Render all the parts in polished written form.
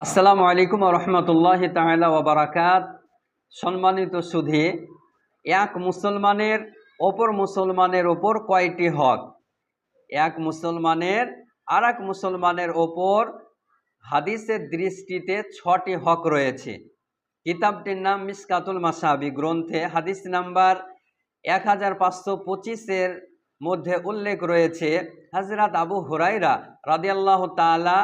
আসসালামু আলাইকুম ওয়া রাহমাতুল্লাহি তাআলা ওয়া বারাকাত। সম্মানিত সুধী, এক মুসলমানের অপর মুসলমানের ওপর কয়টি হক? এক মুসলমানের আর এক মুসলমানের ওপর হাদিসের দৃষ্টিতে 6টি হক রয়েছে। কিতাবটির নাম মিশকাতুল মাসাবি। গ্রন্থে হাদিস নাম্বার 1525-এর মধ্যে উল্লেখ রয়েছে, হযরত আবু হুরায়রা রাদিয়াল্লাহু তাআলা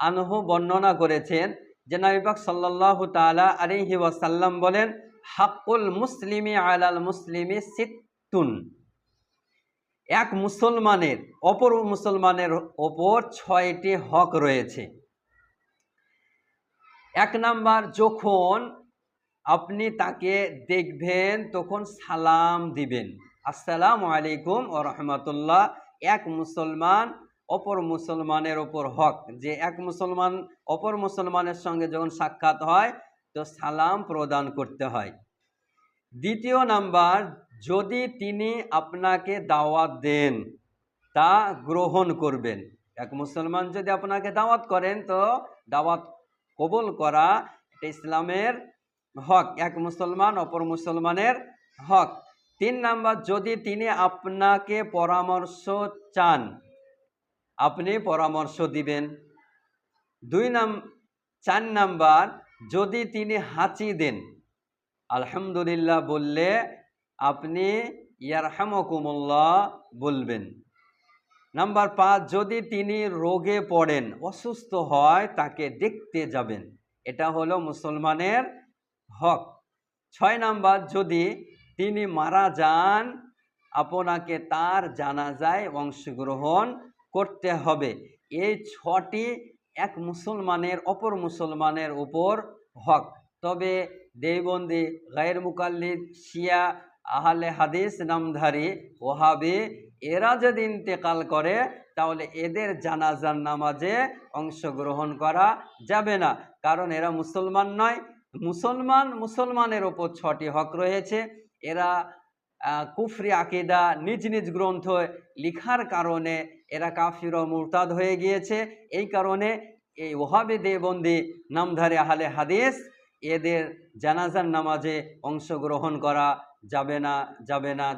আনহু বর্ণনা করেছেন যে নবী পাক সাল্লাল্লাহু তাআলা আলাইহি ওয়াসাল্লাম বলেন, হাক্কুল মুসলিমি আলাল মুসলিমি সিত্তুন। এক মুসলমানের অপর মুসলমানের ওপর 6টি হক রয়েছে। এক নাম্বার, যখন আপনি তাকে দেখবেন তখন সালাম দিবেন, আসসালামু আলাইকুম ওয়া রাহমাতুল্লাহ। এক মুসলমান অপর মুসলমানের ওপর হক যে এক মুসলমান অপর মুসলমানের সঙ্গে যখন সাক্ষাৎ হয় তো সালাম প্রদান করতে হয়। দ্বিতীয় নাম্বার, যদি তিনি আপনাকে দাওয়াত দেন তা গ্রহণ করবেন। এক মুসলমান যদি আপনাকে দাওয়াত করেন তো দাওয়াত কবুল করা এটা ইসলামের হক, এক মুসলমান অপর মুসলমানের হক। 3 নাম্বার, যদি তিনি আপনাকে পরামর্শ চান আপনি পরামর্শ দিবেন। 4 নাম্বার, যদি তিনি হাঁচি দেন আলহামদুলিল্লাহ বললে আপনি ইয়ারহামুকুমুল্লাহ বলবেন। নাম্বার 5, যদি তিনি রোগে পড়েন অসুস্থ হয় তাকে দেখতে যাবেন। এটা হলো মুসলমানের হক। 6 নাম্বার, যদি তিনি মারা যান আপনাকে তার জানাজায় অংশগ্রহণ করতে হবে। এই 6টি এক মুসলমানের অপর মুসলমানের উপর হক। তবে দেওবন্দি, গায়ের মুকাল্লিদ, শিয়া, আহলে হাদিস নামধারী, ওহাবি এরা যদি ইন্তেকাল করে তাহলে এদের জানাজার নামাজে অংশগ্রহণ করা যাবে না, কারণ এরা মুসলমান নয়। মুসলমানের ওপর 6টি হক রয়েছে। এরা কুফরি আকিদা নিজ নিজ গ্রন্থ লিখার কারণে এরা কাফির ও মুরতাদ হয়ে গিয়েছে। এই কারণে এই ওহাবি দেওবন্দি নামধারী আহলে হাদিস এদের জানাজার নামাজে অংশগ্রহণ করা যাবে না।